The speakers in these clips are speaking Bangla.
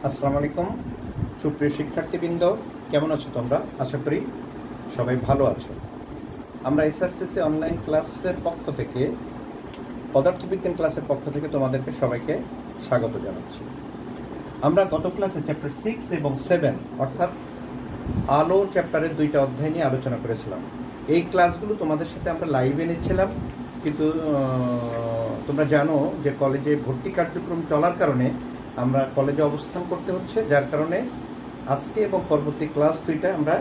আসসালামু আলাইকুম সুপ্রিয় শিক্ষার্থীবৃন্দ, কেমন আছো তোমরা? আশা করি সবাই ভালো আছো। আমরা এসআরসিসি অনলাইন ক্লাসের পক্ষ থেকে, পদার্থবিজ্ঞান ক্লাসের পক্ষ থেকে তোমাদেরকে সবাইকে স্বাগত জানাচ্ছি। আমরা গত ক্লাসে চ্যাপ্টার 6 এবং 7 অর্থাৎ আলো চ্যাপ্টারের 2টা অধ্যায় নিয়ে আলোচনা করেছিলাম। এই ক্লাসগুলো তোমাদের সাথে আমরা লাইভে নিচ্ছিলাম, কিন্তু তোমরা জানো যে কলেজে ভর্তি কার্যক্রম চলার কারণে আমরা কলেজে অবস্থান করতে হচ্ছে, যার কারণে আজকে এবং পরবর্তী ক্লাস 2টা আমরা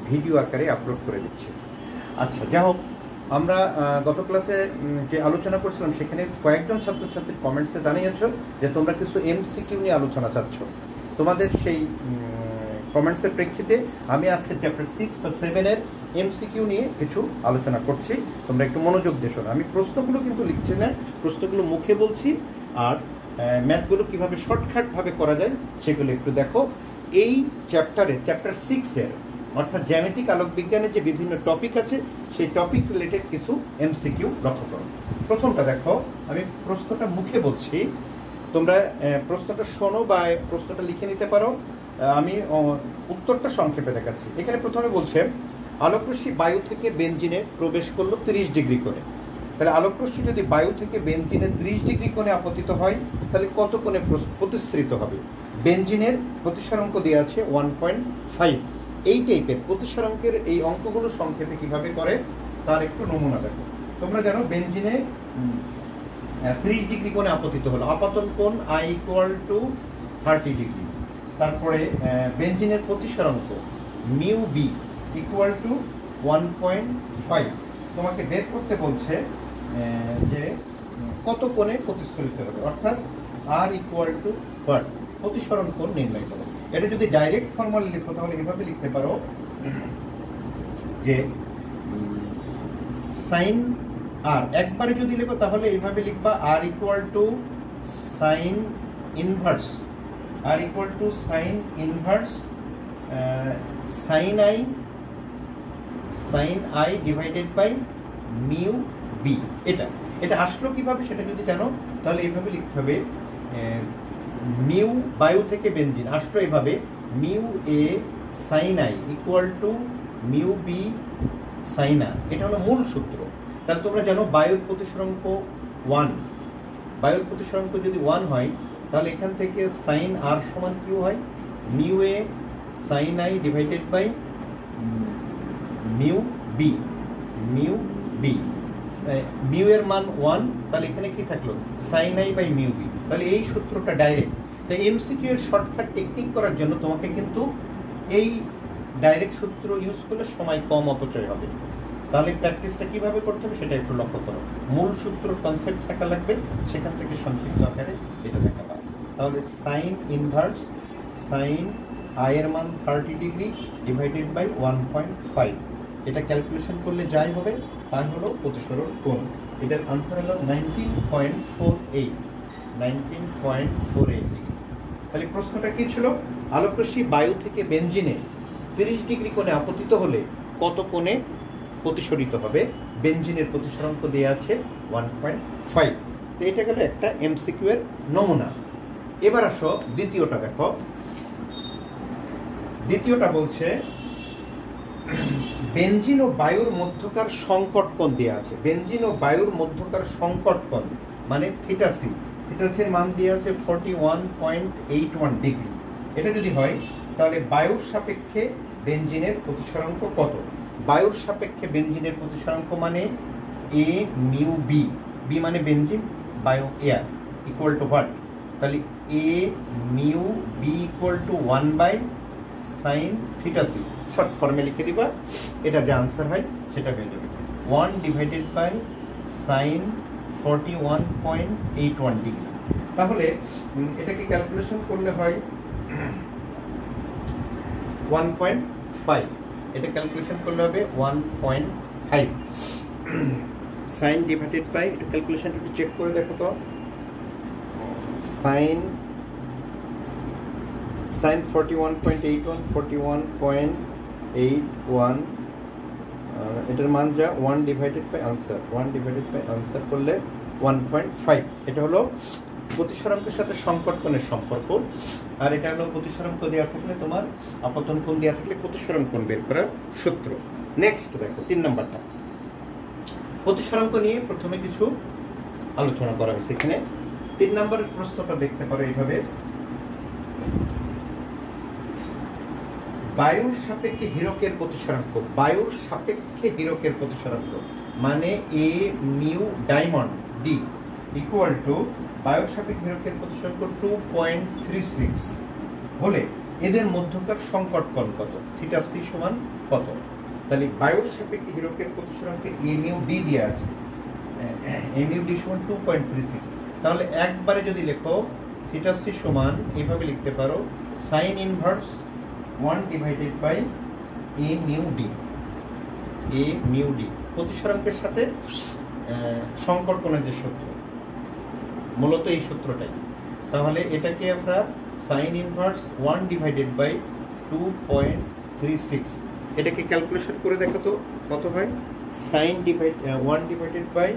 ভিডিও আকারে আপলোড করে দিচ্ছি। আচ্ছা, যা হোক, আমরা গত ক্লাসে যে আলোচনা করছিলাম সেখানে কয়েকজন ছাত্রছাত্রীর কমেন্টসে জানিয়েছো যে তোমরা কিছু এমসিকিউ নিয়ে আলোচনা চাচ্ছ। তোমাদের সেই কমেন্টসের প্রেক্ষিতে আমি আজকে চ্যাপ্টার 6 বা 7-এর এমসিকিউ নিয়ে কিছু আলোচনা করছি। তোমরা একটু মনোযোগ দিয়ে শোনো। আমি প্রশ্নগুলো কিন্তু লিখছি না, প্রশ্নগুলো মুখে বলছি, আর ম্যাথগুলো কীভাবে শর্টকাটভাবে করা যায় সেগুলো একটু দেখো। এই চ্যাপ্টার 6-এর অর্থাৎ জ্যামিতিক আলোকবিজ্ঞানের যে বিভিন্ন টপিক আছে সেই টপিক রিলেটেড কিছু এমসিকিউ লক্ষ্য করো। প্রথমটা দেখো, আমি প্রশ্নটা মুখে বলছি, তোমরা প্রশ্নটা শোনো বা প্রশ্নটা লিখে নিতে পারো। আমি উত্তরটা সংক্ষেপে দেখাচ্ছি। এখানে প্রথমে বলছে আলোকরশ্মি বায়ু থেকে বেনজিনে প্রবেশ করলো 30 ডিগ্রি কোণে। তাহলে আলোকরশ্মি যদি বায়ু থেকে বেনজিনে 30 ডিগ্রি কোণে আপতিত হয় তাহলে কত কোণে প্রতিসরিত হবে? বেনজিনের প্রতিসরাঙ্ক দেওয়া আছে 1.5। এই টাইপের প্রতিসরাঙ্কের এই অঙ্কগুলো সংক্ষেপে কীভাবে করে তার একটু নমুনা দেখো। তোমরা জানো বেনজিনে 30 ডিগ্রি কোণে আপতিত হলো, আপাতন কোণ I = 30 ডিগ্রি। তারপরে বেনজিনের প্রতিসরাঙ্ক মিউ বি = 1.5। তোমাকে বের করতে বলছে যে কত কোণে প্রতিসরিত হবে, অর্থাৎ R = what, প্রতিসরণ কোণ নির্ণয় করো। এটা যদি ডাইরেক্ট ফর্মুলা লিখো তাহলে এভাবে লিখতে পারো যে সাইন আর, একবারে যদি লিখো তাহলে এইভাবে লিখবা R = sine inverse, R = sine inverse sine I divided by mu b. এটা আসলো কিভাবে সেটা যদি জানো তাহলে এইভাবে লিখতে হবে, মিউ বায়ু থেকে বেনজিন আসলো এভাবে, mu A sine I = mu B sine R. এটা হলো মূল সূত্র। তাহলে তোমরা জানো বায়ুর প্রতিসরাঙ্ক 1, বায়ুর প্রতিসরাঙ্ক যদি 1 হয় তাহলে এখান থেকে সাইন আর সমান কিউ হয়, mu A sine I divided by mu b. Mu এর মান 1, তাহলে এখানে কি থাকলো sine i by mu b. তাহলে এই সূত্রটা ডাইরেক্ট। তাই এমসিকিউ এর শর্টকাট টেকনিক করার জন্য তোমাকে কিন্তু এই ডাইরেক্ট সূত্র ইউজ করলে সময় কম অপচয় হবে। তাহলে প্র্যাকটিসটা কিভাবে করতে হবে সেটা একটু লক্ষ্য করো। মূল সূত্র কনসেপ্ট থাকা লাগবে, সেখান থেকে সংক্ষিপ্ত আকারে এটা দেখা পাবে। তাহলে সাইন ইনভার্স সাইন আই এর মান 30 ডিগ্রি ডিভাইডেড বাই 1.5, এটা ক্যালকুলেশন করলে যাই হবে তাই হলো প্রতিসরণ কোণ। এটার আনসার হলো 19.48 ডিগ্রি। তাহলে প্রশ্নটা কি ছিল? আলোকরশ্মি বায়ু থেকে বেনজিনে 30 ডিগ্রি কোণে আপতিত হলে কত কোণে প্রতিসরিত হবে? বেনজিনের প্রতিসরাঙ্ক দেওয়া আছে 1.5। তো এটা গেল একটা এমসিকিউ এর নমুনা। এবার আসো দ্বিতীয়টা দেখো। দ্বিতীয়টা বলছে বেনজিন ও বায়ুর মধ্যকার সংকট কোণ দেওয়া আছে। বেনজিন ও বায়ুর মধ্যকার সংকট কোণ মানে থিটা সি, থিটা সির মান দেওয়া আছে 41.81 ডিগ্রি। এটা যদি হয় তাহলে বায়ুর সাপেক্ষে বেনজিনের প্রতিসরাঙ্ক কত? বায়ুর সাপেক্ষে বেনজিনের প্রতিসরাঙ্ক মানে এ মিউ বি, বি মানে বেনজিন, বায়ু এয়ার, ইকুয়াল টু হোয়াট? তাহলে a mu b = 1/sin theta c. Short ফর্মে লিখে দিবা, এটা যে আনসার হয় সেটা হয়ে যাবে 1/sin 41.81 ডিগ্রি। তাহলে এটাকে ক্যালকুলেশন করলে হয় 1.5, এটা ক্যালকুলেশন করলে হবে 1.5 সাইন ডিভাইডেড বাই, এটা ক্যালকুলেশনটা একটু চেক করে দেখো তো, সাইন 41.81 এটার মান যা 1/আনসার করলে 1.5, এটা হলো প্রতিসরাঙ্কের সাথে সংকট কোণের সম্পর্ক, আর এটা হলো প্রতিসরাঙ্ক দেওয়া থাকলে তোমার আপতন কোণ দেওয়া থাকলে প্রতিসরণ কোণ বের করার সূত্র। নেক্সট দেখো 3 নাম্বারটা, প্রতিসরাঙ্ক নিয়ে প্রথমে কিছু আলোচনা করা হয়েছে। এখানে 3 নম্বরের প্রশ্নটা দেখতে পারো এইভাবে, বায়ুর সাপেক্ষে হীরকের প্রতিসরাঙ্ক, বায়ুর সাপেক্ষে হীরকের প্রতিসরাঙ্ক মানে a mu diamond D equal to বায়ুর সাপেক্ষে হীরকের প্রতিসরাঙ্ক 2.36 হলে এদের মধ্যকার সংকট কোণ কত, থিটা সি সমান কত? তাহলে বায়ুর সাপেক্ষে হীরকের প্রতিসরাঙ্কে এ মিউ ডি দেওয়া আছে, এ মিউ ডি সমান 2.36। তাহলে একবারে যদি লেখো থিটা সি সমান এইভাবে লিখতে পারো sine inverse 1 divided by A mu D, A mu D প্রতিসরাঙ্কের সাথে সংকট কোণের যে সূত্র, মূলত এই সূত্রটাই। তাহলে এটাকে আমরা সাইন ইনভার্স 1 ডিভাইডেড বাই 2.36, এটাকে ক্যালকুলেশন করে দেখো তো কত হয়। সাইন 1 ডিভাইডেড বাই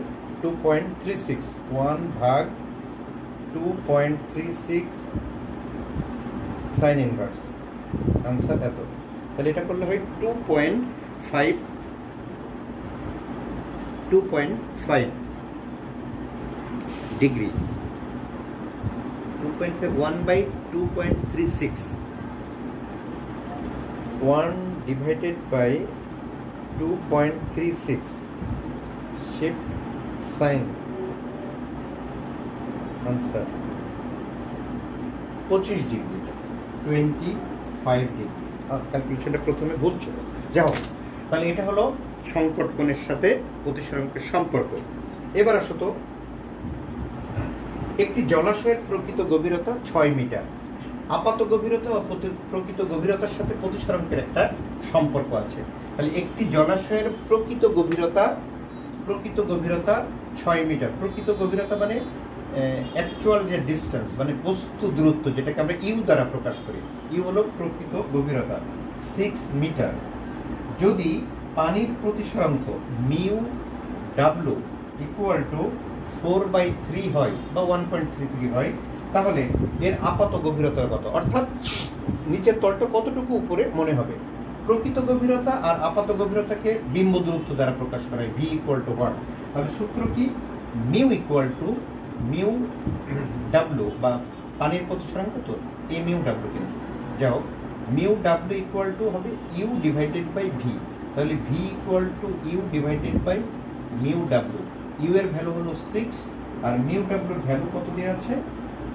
2.36, 1 ভাগ 2.36 সাইন ইনভার্স, আনসার এত। তাহলে এটা করলে হয় 2.5 degree, 2.5 1 by 2.36, 1 divided by 2.36 shift sine, answer 25 degree, 25 degree. ক্যালকুলেশনটা প্রথমে ভুল ছিল, যাও। তাহলে এটা হলো সংকট কোণের সাথে প্রতিসরাঙ্কের সম্পর্ক। এবার আসো তো, একটি জলাশয়ের প্রকৃত গভীরতা 6 মিটার, আপাত গভীরতা ও প্রকৃত গভীরতার সাথে প্রতিসরাঙ্কের একটা সম্পর্ক আছে। তাহলে একটি জলাশয়ের প্রকৃত গভীরতা 6 মিটার, প্রকৃত গভীরতা মানে অ্যাকচুয়াল যে ডিস্টেন্স মানে বস্তু দূরত্ব, যেটাকে আমরা ইউ দ্বারা প্রকাশ করি, ইউ হলো প্রকৃত গভীরতা 6 মিটার। যদি পানির প্রতিসরাঙ্ক মিউ ডাব্লু ইকুয়াল টু 4/3 হয় বা 1.33 হয়, তাহলে এর আপাত গভীরতা কত, অর্থাৎ নিচের তলটা কতটুকু উপরে মনে হবে। প্রকৃত গভীরতা আর আপাত গভীরতাকে বিম্ব দূরত্ব দ্বারা প্রকাশ করা হয়, ভি ইকুয়াল টু 1। তাহলে সূত্র কি, মিউ ইকুয়াল টু মিউ ডাব্লু বা পানির প্রতিসরাঙ্ক তো এ মিউ ডাব্লু, কিন্তু যাও মিউ ডাব্লু ইকুয়াল টু হবে ইউ ডিভাইডেড বাই ভি। তাহলে v equal to u divided by mu ডাব্লু, ইউ এর ভ্যালু হলো 6 আর মিউ ডাব্লুর ভ্যালু কত দেওয়া আছে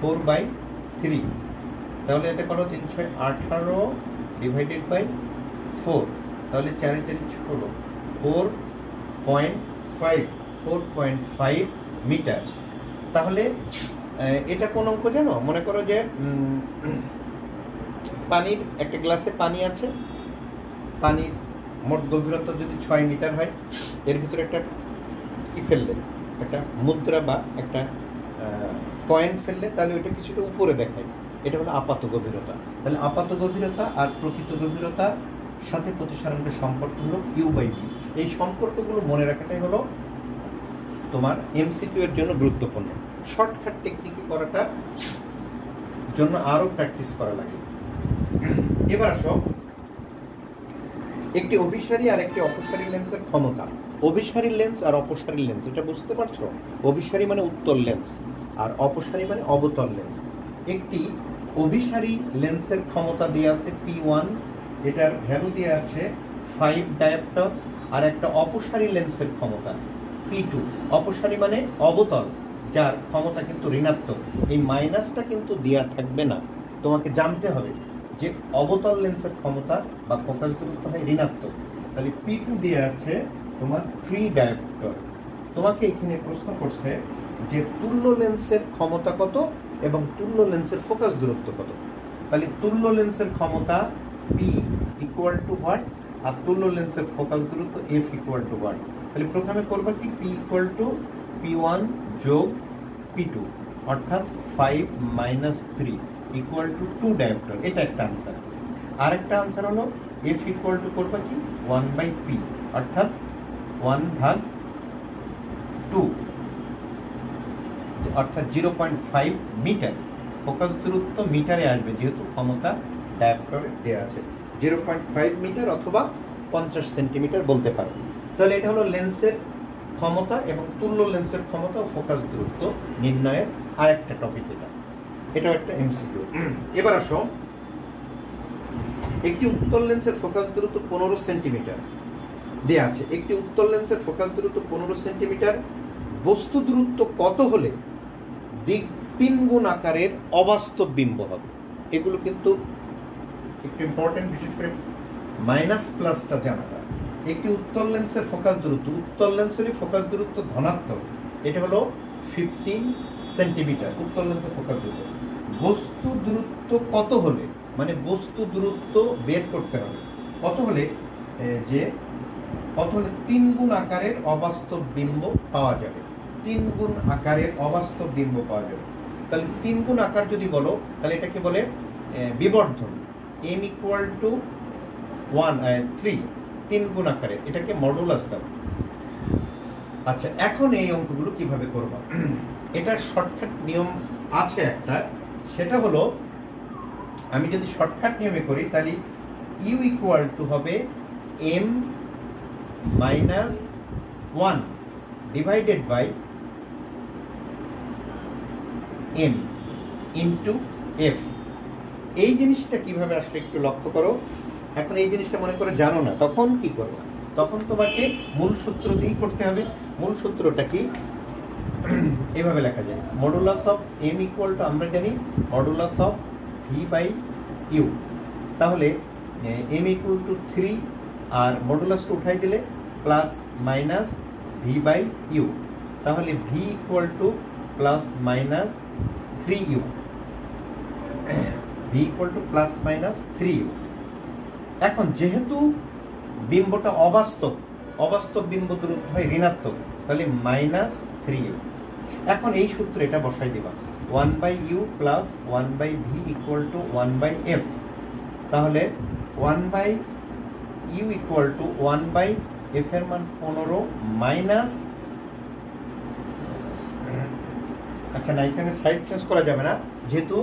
4/3। তাহলে এটা করো 3 6 18 ডিভাইডেড বাই 4, তাহলে 4 4 16, 4.5 মিটার। তাহলে এটা কোন অঙ্ক জানো, মনে করো যে পানির একটা গ্লাসে পানি আছে, পানির মোট গভীরতা যদি 6 মিটার হয়, এর ভিতরে একটা কি ফেললে, একটা মুদ্রা বা একটা কয়েন ফেললে, তাহলে ওইটা কিছুটা উপরে দেখায়, এটা হলো আপাত গভীরতা। তাহলে আপাত গভীরতা আর প্রকৃত গভীরতা সাথে প্রতিসরাঙ্কের সম্পর্ক হলো কিউ/ভি। এই সম্পর্কগুলো মনে রাখাটাই হলো তোমার এমসিকিউ এর জন্য গুরুত্বপূর্ণ। শর্টকাট টেকনিকে করাটার জন্য আরো প্র্যাকটিস করা লাগে। এবার আসো, একটি অভিসারী আর একটি অপসারী লেন্সের ক্ষমতা। অভিসারী লেন্স আর অপসারী লেন্স, এটা বুঝতে পারছো? অভিসারী মানে উত্তল লেন্স আর অপসারী মানে অবতল লেন্স। একটি অভিসারী লেন্সের ক্ষমতা দেওয়া আছে P1, এটার ভ্যালু দেওয়া আছে 5 ডায়োপ্টার, আর একটা অপসারী লেন্সের ক্ষমতা P2। অপসারী মানে অবতল, যার ক্ষমতা কিন্তু ঋণাত্মক। এই মাইনাসটা কিন্তু দেওয়া থাকবে না, তোমাকে জানতে হবে যে অবতল লেন্সের ক্ষমতা বা ফোকাস দূরত্ব হয় ঋণাত্মক। তাহলে P2 দেওয়া আছে তোমার 3 ডায়োপ্টার। তোমাকে এখানে প্রশ্ন করছে যে তুল্য লেন্সের ক্ষমতা কত এবং তুল্য লেন্সের ফোকাস দূরত্ব কত। তাহলে তুল্য লেন্সের ক্ষমতা P ইকুয়াল টু হোয়াট, আর তুল্য লেন্সের ফোকাস দূরত্ব F ইকুয়াল টু হোয়াট। তাহলে প্রথমে করবা কি, P ইকুয়াল টু P1 যোগ P2, অর্থাৎ 5 - 3 ইকুয়াল টু 2 ডায়োপ্টার, এটা একটা আনসার। আর একটা আনসার হলো F ইকুয়াল টু করবা কি 1/P, অর্থাৎ 1/2 অর্থাৎ 0.5 মিটার। ফোকাস দূরত্ব মিটারে আসবে যেহেতু ক্ষমতা ডায়োপ্টারে দেওয়া আছে। 0.5 মিটার অথবা 50 সেন্টিমিটার বলতে পারো। তাহলে এটা হলো লেন্সের ক্ষমতা এবং তুল্য লেন্সের ক্ষমতা ও ফোকাস দূরত্ব নির্ণয়ের আরেকটা টপিক। এটাও একটা এমসিকিউ। এবার আসো, একটি উত্তল লেন্সের ফোকাস দূরত্ব 15 সেন্টিমিটার দেওয়া আছে। একটি উত্তল লেন্সের ফোকাস দূরত্ব 15 সেন্টিমিটার, বস্তু দূরত্ব কত হলে দিক 3 গুণ আকারের অবাস্তব বিম্ব হবে? এগুলো কিন্তু একটু ইম্পর্টেন্ট, বিশেষ করে মাইনাস প্লাসটা জানাটা। একটি উত্তল লেন্সের ফোকাস দূরত্ব, উত্তল লেন্সেরই ফোকাস দূরত্ব ধনাত্মক, এটা হলো 15 সেন্টিমিটার উত্তল লেন্সের ফোকাস দূরত্ব। বস্তু দূরত্ব কত হলে, মানে বস্তু দূরত্ব বের করতে হবে কত হলে, যে কত হলে 3 গুণ আকারের অবাস্তব বিম্ব পাওয়া যাবে। 3 গুণ আকারের অবাস্তব বিম্ব পাওয়া যাবে। তাহলে 3 গুণ আকার যদি বলো তাহলে এটাকে বলে বিবর্ধন। m ইকুয়াল টু 3 3 গুণ আকারের, এটাকে মডুলাস দাও। আচ্ছা, এখন এই অঙ্কগুলো কিভাবে করব? এটা শর্টকাট নিয়ম আছে একটা, সেটা হলো আমি যদি শর্টকাট নিয়মে করি তাহলে ইউ ইকুয়াল টু হবে m minus 1 divided by m into f. এই জিনিসটা কিভাবে আসলে একটু লক্ষ্য করো। এখন এই জিনিসটা মনে করে জানো না, তখন কি করবো? তখন তোমাকে মূল সূত্র দিয়েই করতে হবে। মূল সূত্রটা কি? এভাবে লেখা যায়, modulus of m equal to, আমরা জানি modulus of v by u. তাহলে m ইকুয়াল টু 3 আর মডুলাসটা উঠাই দিলে plus minus v by u. তাহলে v equal to plus minus 3u, v equal to plus minus 3u। এখন যেহেতু বিম্বটা অবাস্তব, অবাস্তব বিম্ব দূরত্ব হয় ঋণাত্মক, তাহলে মাইনাস 3u। এখন এই সূত্রে এটা বসাই দিবা, 1 by u plus 1 by v equal to 1 by f. তাহলে 1 by u equal to 1 by f এর মান 15 মাইনাস, আচ্ছা না, এখানে সাইড চেঞ্জ করা যাবে না যেহেতু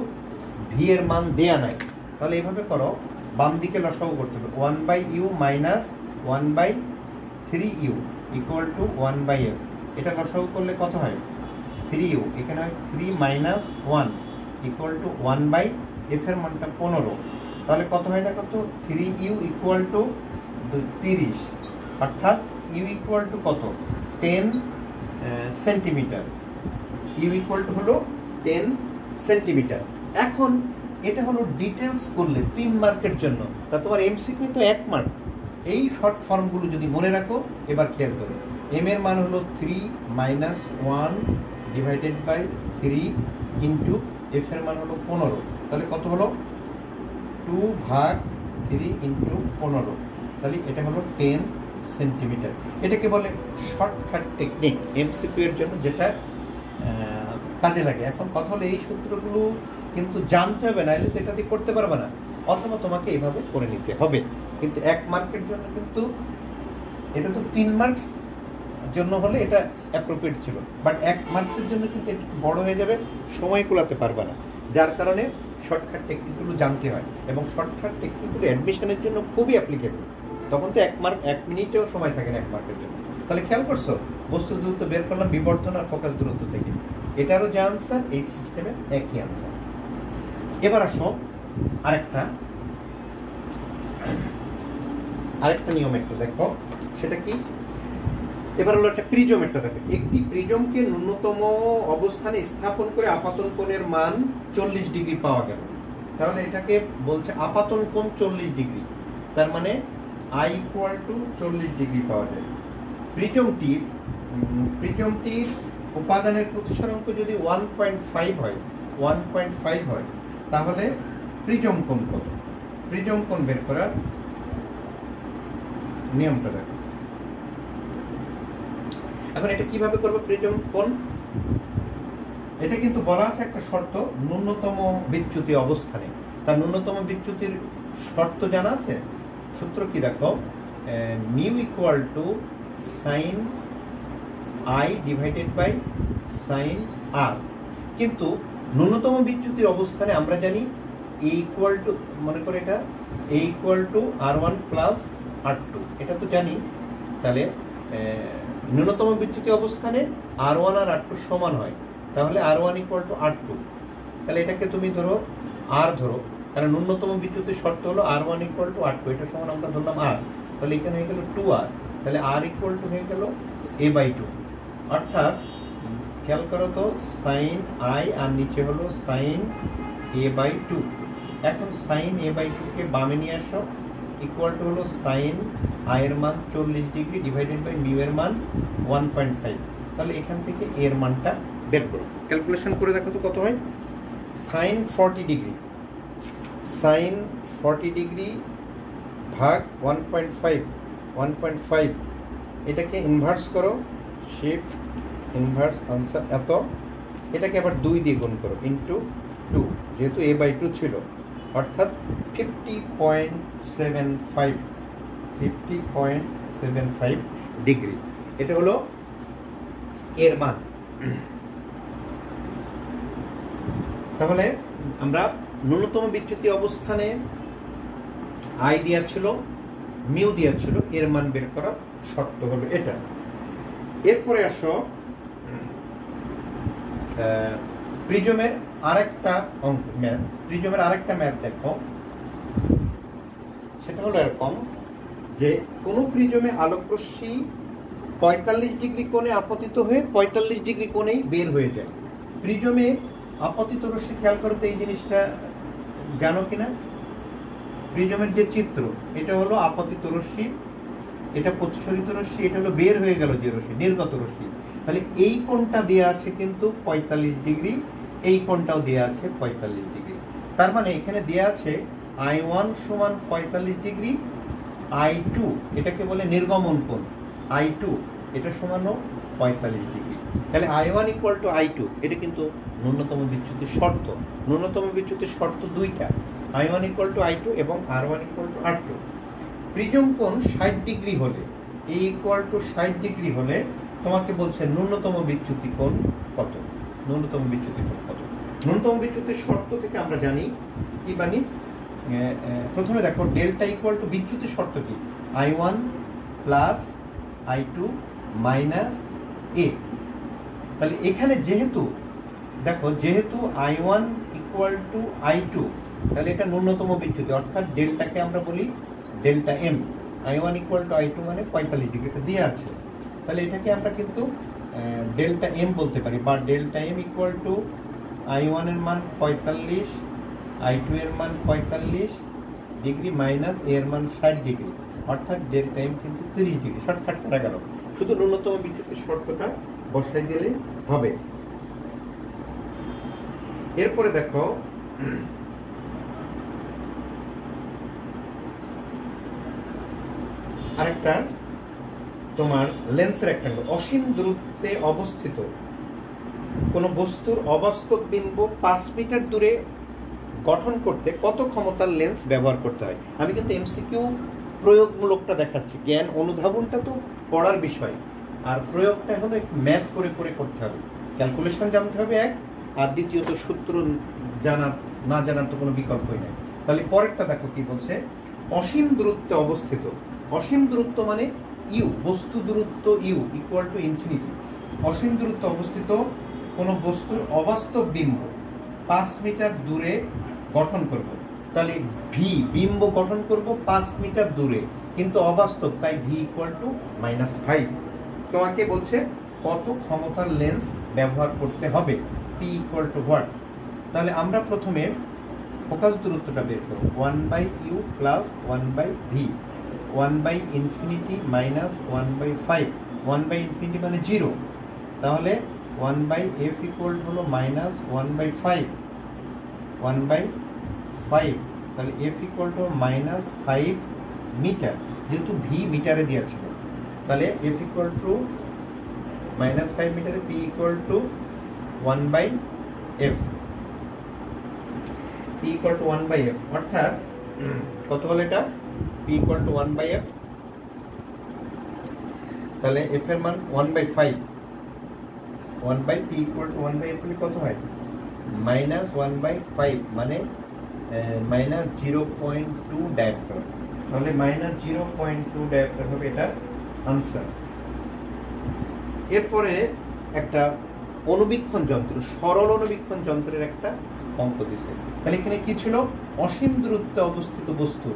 ভি এর মান দেয়া নাই। তাহলে এইভাবে করো, বাম দিকে লসাগু করতে হবে, 1 by u minus 1 by 3u equal to 1 by f. এটা লসাগু করলে কত হয়? 3u। এখানে হয় 3 minus 1 equal to 1 by f এর মানটা 15। তাহলে কত হয় দেখো তো, 3u ইকুয়াল টু 30, অর্থাৎ ইউ ইকুয়াল টু কত? 10 সেন্টিমিটার। ইউ ইকুয়াল টু হলো 10 সেন্টিমিটার। এখন এটা হলো ডিটেলস করলে 3 মার্কের জন্য, তা তোমার এমসিকিউ তো 1 মার্ক। এই শর্ট ফর্মগুলো যদি মনে রাখো, এবার খেয়াল করো, এম এর মান হলো 3 minus 1 divided by 3 into f এর মান হলো 15। তাহলে কত হলো? 2 ভাগ 3 ইন্টু 15। তাহলে এটা হলো 10 সেন্টিমিটার। এটাকে বলে শর্টকাট টেকনিক এমসিকিউ এর জন্য, যেটা কাজে লাগে। এখন কথা হলো এই সূত্রগুলো কিন্তু জানতে হবে, নাহলে তো এটা দিয়ে করতে পারবে না, অথবা তোমাকে এইভাবে করে নিতে হবে। কিন্তু 1 মার্কের জন্য কিন্তু, এটা তো 3 মার্কস জন্য হলে এটা অ্যাপ্রোপ্রিয়েট ছিল, বাট 1 মার্কসের জন্য কিন্তু একটু বড় হয়ে যাবে, সময় কুলাতে পারবে না। যার কারণে শর্টকাট টেকনিকগুলো জানতে হয়, এবং শর্টকাট টেকনিকগুলো অ্যাডমিশনের জন্য খুবই অ্যাপ্লিকেবল। তখন তো 1 মার্ক 1 মিনিটেও সময় থাকে না 1 মার্কের জন্য। তাহলে খেয়াল করছো, বস্তু দূরত্ব বের করলাম বিবর্ধন আর ফোকাস দূরত্ব থেকে, এটারও যে আনসার এই সিস্টেমে একই আনসার। এবার আসো আরেকটা নিয়ম একটা দেখো, সেটা কি? এবার হলো একটা প্রিজম একটা দেখো। একটি প্রিজমকে ন্যূনতম অবস্থানে স্থাপন করে আপাতন কোণের মান 40 ডিগ্রি পাওয়া গেল। তাহলে এটাকে বলছে আপাতন কোণ 40 ডিগ্রি, তার মানে আই ইকুয়াল টু 40 ডিগ্রি পাওয়া যায়। প্রিজমটির উপাদানের প্রতিসরাঙ্ক যদি 1.5 হয়, তাহলে প্রিজম কোণ কত? প্রিজম কোণ বের করার নিয়মটা দেখো। এখন এটা কিভাবে করবো প্রিজম কোণ? এটা কিন্তু বলা আছে একটা শর্ত, ন্যূনতম বিচ্যুতি অবস্থানে। তার ন্যূনতম বিচ্যুতির শর্ত জানা আছে। সূত্র কি দেখো, mu equal to sine I divided by sine R. কিন্তু ন্যূনতম বিচ্যুতির অবস্থানে আমরা জানি এ ইকুয়াল টু, মনে করে এটা এ equal to R1 plus R2, এটা তো জানি। তাহলে ন্যূনতম বিচ্যুতি অবস্থানে R1 আর R2 সমান হয়, তাহলে R1 ইকুয়াল টু R2। তাহলে এটাকে তুমি ধরো R ধরো, কারণ ন্যূনতম বিচ্যুতির শর্ত হলো R1 ইকুয়াল টু R2, এটা সমান আমরা ধরলাম R, তাহলে এখানে হয়ে গেল 2R, তাহলে R ইকুয়াল টু হয়ে গেল A/2। অর্থাৎ খেয়াল করো তো, সাইন I আর নিচে হলো সাইন A/2। এখন সাইন A/2 কে বামে নিয়ে আসো, ইকুয়াল টু হলো সাইন I এর মান 40 ডিগ্রি ডিভাইডেড বাই মিউ এর মান 1.5। তাহলে এখান থেকে এর মানটা বের করো, ক্যালকুলেশন করে দেখো তো কত হয়। সাইন 40 ডিগ্রি, সাইন 40 ডিগ্রি ভাগ 1.5, এটাকে ইনভার্স করো, শিফট ইনভার্স আনসার এত। এটাকে আবার 2 দিয়ে গুণ করো ইন্টু 2, যেহেতু A/2 ছিল, অর্থাৎ 50.75 ডিগ্রি। এটা হলো এর মান। তাহলে আমরা ন্যূনতম বিচ্যুতি অবস্থানে I দেওয়া ছিল, মিউ দেওয়া ছিল, এর মান বের করার শর্ত হলো এটা। এরপরে আসো প্রিজমের আরেকটা অঙ্ক, ম্যাথ, প্রিজমের আরেকটা ম্যাথ দেখো। সেটা হলো এরকম যে কোনো প্রিজমে আলোকরশ্মি 45 ডিগ্রি কোণে আপতিত হয়ে 45 ডিগ্রি কোণেই বের হয়ে যায়। প্রিজমে আপতিত রশ্মি, খেয়াল করো তো এই জিনিসটা জানো কিনা। প্রিজমের যে চিত্র, এটা হলো আপতিত রশ্মি, এটা প্রতিসরিত রশ্মি, এটা হলো বের হয়ে গেল যে রশ্মি, নির্গত রশ্মি। তাহলে এই কোণটা দেওয়া আছে কিন্তু 45 ডিগ্রি, এই কোণটাও দেওয়া আছে 45 ডিগ্রি। তার মানে এখানে দেওয়া আছে I1 সমান 45 ডিগ্রি, I2 এটাকে বলে নির্গমন কোণ, I2 এটা সমানও 45 ডিগ্রি। তাহলে I1 ইকুয়াল টু I2, এটা কিন্তু ন্যূনতম বিচ্যুতির শর্ত। ন্যূনতম বিচ্যুতির শর্ত দুইটা, I1 ইকুয়াল টু I2 এবং R1 equal to R2। Prism কোণ 60 ডিগ্রি হলে, A ইকুয়াল টু 60 ডিগ্রি হলে তোমাকে বলছে ন্যূনতম বিচ্যুতি কোণ কত। ন্যূনতম বিচ্যুতি কোণ কত? ন্যূনতম বিচ্যুতির শর্ত থেকে আমরা জানি কি জানি, প্রথমে দেখো ডেল্টা ইকুয়াল টু বিচ্যুতির শর্ত কি, I1 plus I2 minus A। তাহলে এখানে যেহেতু দেখো, যেহেতু I1 ইকুয়াল টু I2, তাহলে এটা ন্যূনতম বিচ্যুতি, অর্থাৎ ডেল্টাকে আমরা বলি delta M। I1 equal to I2 মানে 45 ডিগ্রি, এটা দিয়ে আছে। তাহলে এটাকে আমরা কিন্তু ডেল্টা M বলতে পারি, বা delta M equal two I1 এর মান 45, I2 এর মান 45 ডিগ্রি মাইনাস A এর মান 60 ডিগ্রি, অর্থাৎ ডেল্টা M কিন্তু 30 ডিগ্রি। শর্টকাট করা গেল, শুধু ন্যূনতম বিচ্যুতির শর্তটা বসাই দিলে হবে। এরপরে দেখো আরেকটা তোমার লেন্সের একটা অসীম দূরত্বে অবস্থিত কোন বস্তুর অবাস্তব বিম্ব 5 মিটার দূরে গঠন করতে কত ক্ষমতার লেন্স ব্যবহার করতে হয়। আমি কিন্তু এমসিকিউ প্রয়োগমূলকটা দেখাচ্ছি, জ্ঞান অনুধাবনটা তো পড়ার বিষয়, আর প্রয়োগটা হলো একটু ম্যাথ করে করে করতে হবে, ক্যালকুলেশন জানতে হবে এক, আর দ্বিতীয়ত সূত্র না জানার তো কোনো বিকল্পই নেই। তাহলে পরেরটা দেখো কি বলছে, অসীম দূরত্বে অবস্থিত, অসীম দূরত্ব মানে ইউ, বস্তু দূরত্ব ইউ ইকুয়াল টু ইনফিনিটি। অসীম দূরত্বে অবস্থিত কোনো বস্তুর অবাস্তব বিম্ব 5 মিটার দূরে গঠন করব, তাহলে ভি, বিম্ব গঠন করব 5 মিটার দূরে, কিন্তু অবাস্তব, তাই ভি ইকুয়াল টু -5। তোমাকে বলছে কত ক্ষমতার লেন্স ব্যবহার করতে হবে, পি ইকুয়াল টু হোয়াট। তাহলে আমরা প্রথমে ফোকাস দূরত্বটা বের করব, 1/u প্লাস 1/v, 1/ইনফিনিটি মাইনাস 1/5, 1/ইনফিনিটি মানে 0, তাহলে 1/f ইকুয়াল হলো মাইনাস 1/5, 1/5, তাহলে f ইকুয়াল টু -5 মিটার, যেহেতু v মিটারে দেওয়া ছিল, তাহলে f ইকুয়াল টু -5 মিটারে p equal to 1/f, p equal to 1/f, অর্থাৎ কত হলো এটা, p ইকুয়াল টু 1/f, তাহলে f এর মান 1/5, 1/p ইকুয়াল টু 1/f হলে কত হয় -1/5 মানে -0.2 ডায়োপ্টার। তাহলে -0.2 ডায়োপ্টার হবে এটার আনসার। এরপরে একটা অনুবীক্ষণ যন্ত্র, সরল অনুবীক্ষণ যন্ত্রের একটা অঙ্ক দিছে। তাহলে এখানে কি ছিল? অসীম দূরত্বে অবস্থিত বস্তু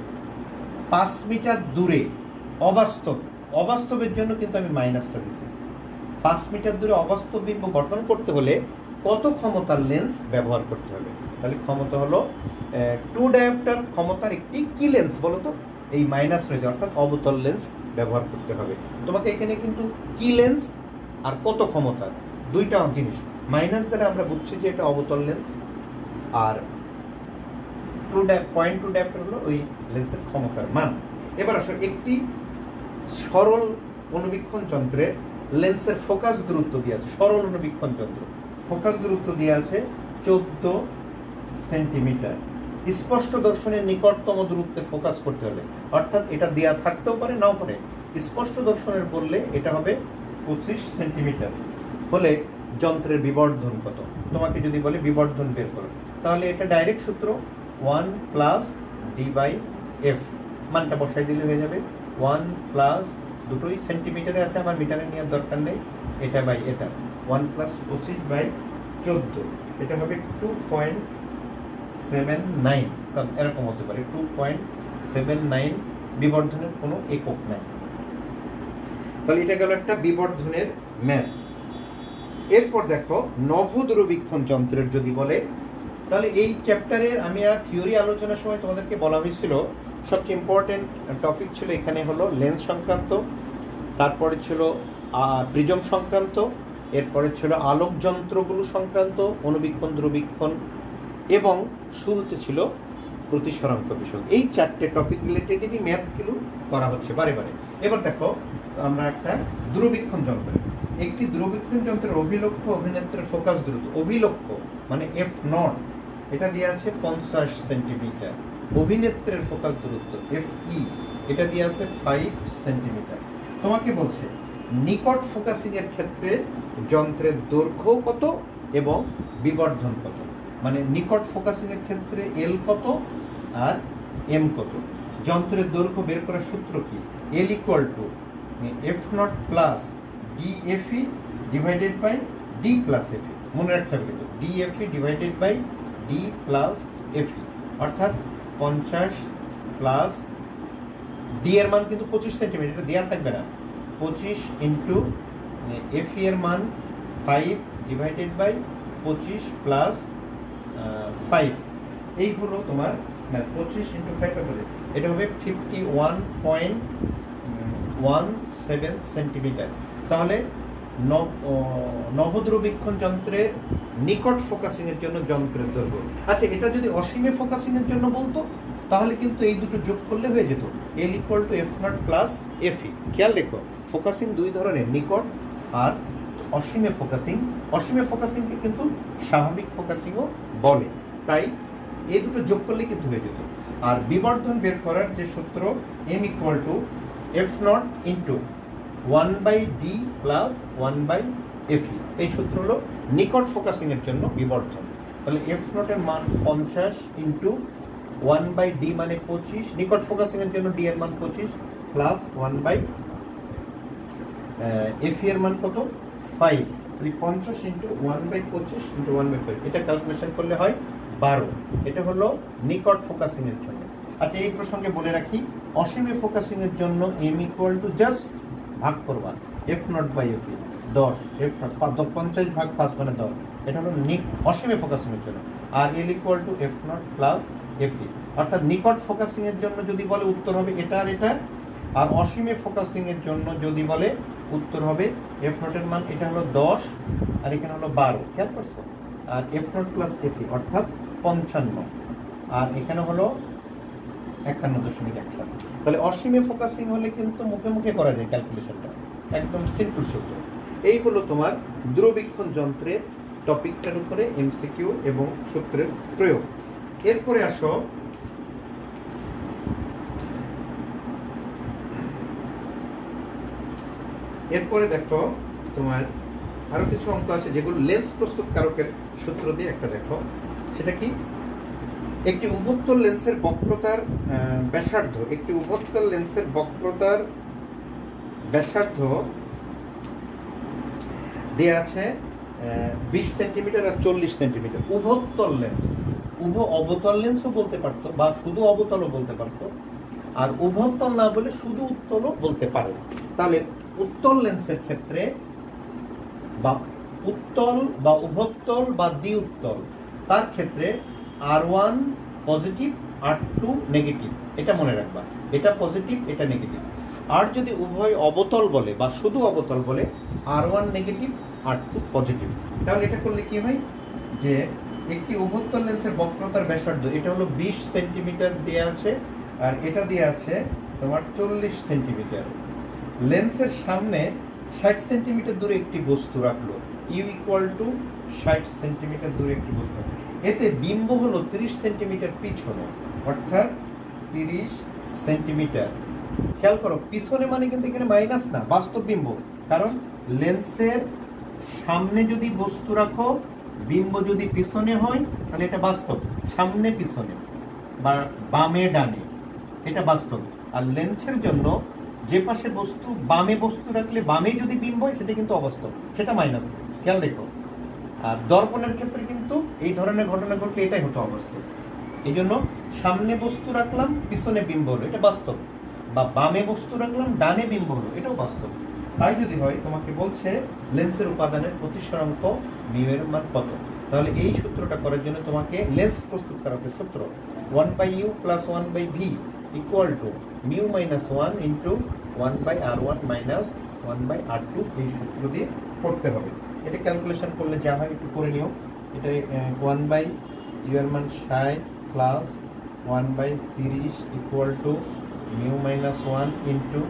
5 মিটার দূরে, অবাস্তবের জন্য কিন্তু আমি মাইনাসটা দিছি। 5 মিটার দূরে অবাস্তব বিম্ব গঠন করতে হলে কত ক্ষমতার লেন্স ব্যবহার করতে হবে? তাহলে ক্ষমতা হলো 2 ডায়োপ্টার ক্ষমতার একটি কি লেন্স বলো তো? এই মাইনাস রয়েছে, অর্থাৎ অবতল লেন্স ব্যবহার করতে হবে তোমাকে। এখানে কিন্তু কি লেন্স আর কত ক্ষমতা দুইটা জিনিস। মাইনাস দ্বারা আমরা বুঝছি যে এটা অবতল লেন্স, আর 0.2 ডায়োপ্টার হলো ওই লেন্সের ক্ষমতার মান। এবার আসো একটি সরল অনুবীক্ষণ যন্ত্রের লেন্সের ফোকাস দূরত্ব দিয়ে আছে। সরল অনুবীক্ষণ যন্ত্র ফোকাস দূরত্ব দিয়ে আছে 14 সেন্টিমিটার। স্পষ্ট দর্শনের নিকটতম দূরত্বে ফোকাস করতে হলে, অর্থাৎ এটা দেয়া থাকতেও পারে নাও পারে, স্পষ্ট দর্শনের বললে এটা হবে 25 সেন্টিমিটার হলে যন্ত্রের বিবর্ধন কত? তোমাকে যদি বলে বিবর্ধন বের করো, তাহলে এটা ডাইরেক্ট সূত্র 1 + d/f, মানটা বসাই দিলে হয়ে যাবে 1 + দুটোই সেন্টিমিটারে আছে, আমার মিটারে নেওয়ার দরকার নেই, এটা বাই এটা 1 + 25/14, এটা হবে 2.79 এরকম হতে পারে, 2.79। বিবর্ধনের কোনো একক নাই। তাহলে এটা গেল একটা বিবর্ধনের ম্যাপ। এরপর দেখো নভোদূরবীক্ষণ যন্ত্রের যদি বলে, তাহলে এই চ্যাপ্টারের আমি থিওরি আলোচনার সময় তোমাদেরকে বলা হয়েছিল সবচেয়ে ইম্পর্টেন্ট টপিক ছিল এখানে হলো লেন্স সংক্রান্ত, তারপরে ছিল প্রিজম সংক্রান্ত, এরপরে ছিল আলোক যন্ত্রগুলো সংক্রান্ত, অনুবীক্ষণ, দূরবীক্ষণ, এবং শুরুতে ছিল প্রতিসরাঙ্ক বিষয়। এই 4টে টপিক রিলেটেডই ম্যাথগুলো করা হচ্ছে বারে বারে। এবার দেখো আমরা একটা দূরবীক্ষণ যন্ত্র, একটি দূরবীক্ষণ যন্ত্রের অভিলক্ষ্য অভিনেত্রের ফোকাস দূরত্ব, অভিলক্ষ্য মানে f0, এটা দিয়ে আছে 50 সেন্টিমিটার। অভিনেত্রের ফোকাস দূরত্ব fe, এটা দিয়ে আছে 5 সেন্টিমিটার। তোমাকে বলছে নিকট ফোকাসিং এর ক্ষেত্রে যন্ত্রের দৈর্ঘ্য কত এবং বিবর্ধন কত, মানে নিকট ফোকাসিং এর ক্ষেত্রে এল কত আর এম কত। যন্ত্রের দৈর্ঘ্য বের করার সূত্র কি? L = f0 + dfe divided by d + fe। মনে রাখতে হবে কিন্তু dfe divided by d + fe, অর্থাৎ 50 প্লাস d এর মান কিন্তু 25 সেন্টিমিটার, এটা দেওয়া থাকবে না। 25 ইন্টু fe এর মান 5 ডিভাইডেড বাই 25 প্লাস 5, এই হলো তোমার 25 ইন্টু 5 হবে, এটা হবে 51.17 সেন্টিমিটার। তাহলে নভোদূরবীক্ষণ যন্ত্রের নিকট ফোকাসিং এর জন্য যন্ত্রের দৈর্ঘ্য। আচ্ছা, এটা যদি অসীমে ফোকাসিং এর জন্য বলতো তাহলে কিন্তু এই দুটো যোগ করলে হয়ে যেত L = f0 + fe। খেয়াল রেখো ফোকাসিং দুই ধরনের, নিকট আর অসীমে ফোকাসিং। অসীমে ফোকাসিংকে কিন্তু স্বাভাবিক ফোকাসিংও বলে, তাই এই দুটো যোগ করলে কিন্তু হয়ে যেত। আর বিবর্ধন বের করার যে সূত্র m = f0 * 1/d + 1/fe, এই সূত্র হলো নিকট ফোকাসিং এর জন্য বিবর্ধন। তাহলে f0 এর মান 50 ইন্টু 1/d মানে 25, নিকট ফোকাসিং এর জন্য d এর মান 25 প্লাস 1/fe এর মান কত? 5। তাহলে 50 ইন্টু 1/25 ইন্টু 1/5, এটা ক্যালকুলেশন করলে হয় 12। এটা হলো নিকট ফোকাসিং এর জন্য। আচ্ছা, এই প্রসঙ্গে বলে রাখি অসীমে ফোকাসিং এর জন্য m = জাস্ট ভাগ করবা f0/fe, 10, f0 50 ভাগ 5 মানে 10, এটা হলো অসীমে ফোকাসিং এর জন্য। আর L = f0 + fe, অর্থাৎ নিকট ফোকাসিং এর জন্য যদি বলে উত্তর হবে এটা আর এটা, আর অসীমে ফোকাসিং এর জন্য যদি বলে উত্তর হবে f0 এর মান এটা হলো 10 আর এখানে হলো 12, খেয়াল করছো? আর f0 + fe অর্থাৎ 55, আর এখানে হলো 51.17। তাহলে অসীমে ফোকাসিং হলে কিন্তু মুখে মুখে করা যায় ক্যালকুলেশনটা, একদম সিম্পল সূত্র। এই হলো তোমার দূরবীক্ষণ যন্ত্রের টপিকটার উপরে এমসিকিউ এবং সূত্রের প্রয়োগ। এরপরে আসো এরপরে দেখো তোমার আরো কিছু অঙ্ক আছে যেগুলো লেন্স প্রস্তুতকারকের সূত্র দিয়ে একটা দেখো, সেটা কি? একটি উভোত্তল লেন্সের বক্রতার ব্যাসার্ধ, একটি উভোত্তল লেন্সের বক্রতার ব্যাসার্ধ দেয়া আছে 20 সেন্টিমিটার আর 40 সেন্টিমিটার। উভোত্তল লেন্স, অবতল লেন্সও বলতে পারতো বা শুধু অবতলও বলতে পারতো, আর উভোত্তল না বলে শুধু উত্তলও বলতে পারে। তাহলে উত্তল লেন্সের ক্ষেত্রে বা উত্তল বা উভোত্তল বা দ্বি উত্তল, তার ক্ষেত্রে R1 পজিটিভ R2 নেগেটিভ, এটা মনে রাখবা, এটা পজিটিভ এটা নেগেটিভ। আর যদি উভয় অবতল বলে বা শুধু অবতল বলে R1 নেগেটিভ R2 পজিটিভ। তাহলে এটা করলে কি হয় যে একটি উভোত্তল লেন্সের বক্রতার ব্যাসার্ধ এটা হলো 20 সেন্টিমিটার দেয়া আছে, আর এটা দেয়া আছে তোমার 40 সেন্টিমিটার। লেন্সের সামনে 60 সেন্টিমিটার দূরে একটি বস্তু রাখলো, ইউ ইকুয়াল টু 60 সেন্টিমিটার দূরে একটি বস্তু, এতে বিম্ব হলো 30 সেন্টিমিটার পিছনে, অর্থাৎ 30 সেন্টিমিটার। খেয়াল করো, পিছনে মানে কিন্তু এখানে মাইনাস না, বাস্তব বিম্ব, কারণ লেন্সের সামনে যদি বস্তু রাখো, বিম্ব যদি পিছনে হয় তাহলে এটা বাস্তব, সামনে পিছনে বা বামে ডানে, এটা বাস্তব। আর লেন্সের জন্য যে পাশে বস্তু, বামে বস্তু রাখলে বামে যদি বিম্ব হয় সেটা কিন্তু অবাস্তব, সেটা মাইনাস। খেয়াল রেখো। আর দর্পণের ক্ষেত্রে কিন্তু এই ধরনের ঘটনা ঘটলে এটাই হতো অবাস্তব। এই জন্য সামনে বস্তু রাখলাম পিছনে বিম্ব হলো, এটা বাস্তব, বা বামে বস্তু রাখলাম ডানে বিম্ব হলো, এটাও বাস্তব। তাই যদি হয় তোমাকে বলছে লেন্সের উপাদানের প্রতিসরাঙ্ক মিউ এর মান কত, তাহলে এই সূত্রটা করার জন্য তোমাকে লেন্স প্রস্তুতকারকের সূত্র 1/u + 1/v equal to mu minus 1 into 1/r1 minus 1/r2 এই সূত্র দিয়ে করতে হবে। এটা ক্যালকুলেশন করলে যা হয় একটু করে নিও। এটা 1/u এর মান 60 plus 1/30 equal to mu minus 1 into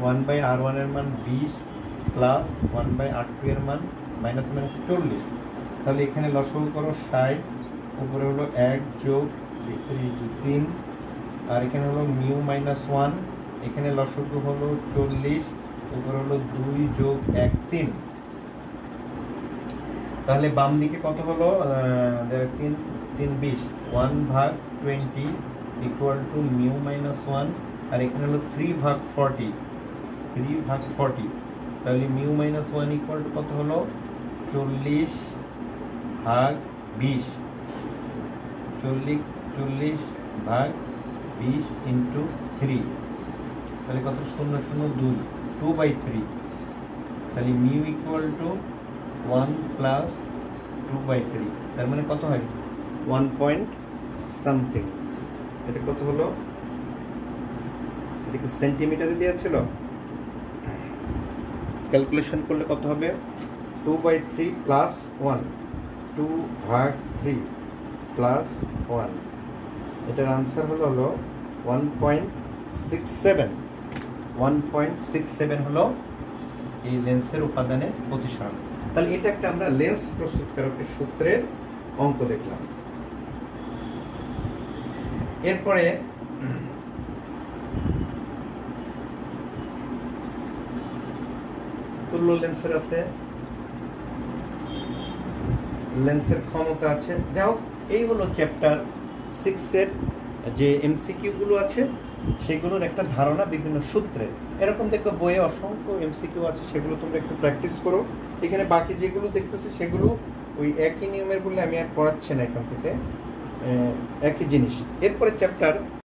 1/r1 এর মান 20 প্লাস 1/r2 এর মান মাইনাস 40। তাহলে এখানে লসাগু করো 60, উপরে হলো 1 যোগ 30 3, আর এখানে হলো মিউ মাইনাস 1, এখানে লসাগু হলো 40, উপরে হলো 2 যোগ 1 3। তাহলে বাম দিকে কত হলো? 3 3 20, 1/20 ইকুয়াল টু মিউ মাইনাস 1, আর এখানে হলো 3/40, 3/40। তাহলে মিউ মাইনাস 1 ইকুয়াল টু কত হলো? 40/20, 40/20 ইন্টু 3, তাহলে কত? 0 0 2, 2/3। তাহলে মিউ ইকুয়াল টু 1 প্লাস 2/3, তার মানে কত হয়? 1 পয়েন্ট সামথিং। এটা কত হলো? এটা কি সেন্টিমিটারে দেওয়া ছিল? ক্যালকুলেশন করলে কত হবে? 2/3 প্লাস 1, 2/3 প্লাস 1, এটার আনসার হলো 1.67। 1.67 হলো এই লেন্সের উপাদানের প্রতিসরাঙ্ক। তাহলে এটা একটা আমরা লেন্স প্রস্তুতকারকের সূত্রের অঙ্ক দেখলাম। এরপরে তুল্য লেন্সের আছে, লেন্সের ক্ষমতা আছে। যাই হোক, এই হলো চ্যাপ্টার 6 এর যে এমসিকিউ গুলো আছে সেগুলোর একটা ধারণা বিভিন্ন সূত্রে। এরকম দেখবে বইয়ে অসংখ্য এমসিকিউ আছে, সেগুলো তোমরা একটু প্র্যাকটিস করো। এখানে বাকি যেগুলো দেখতেছি সেগুলো ওই একই নিয়মের বলে আমি আর করাচ্ছি না, এখান থেকে একই জিনিস। এরপরে চ্যাপ্টার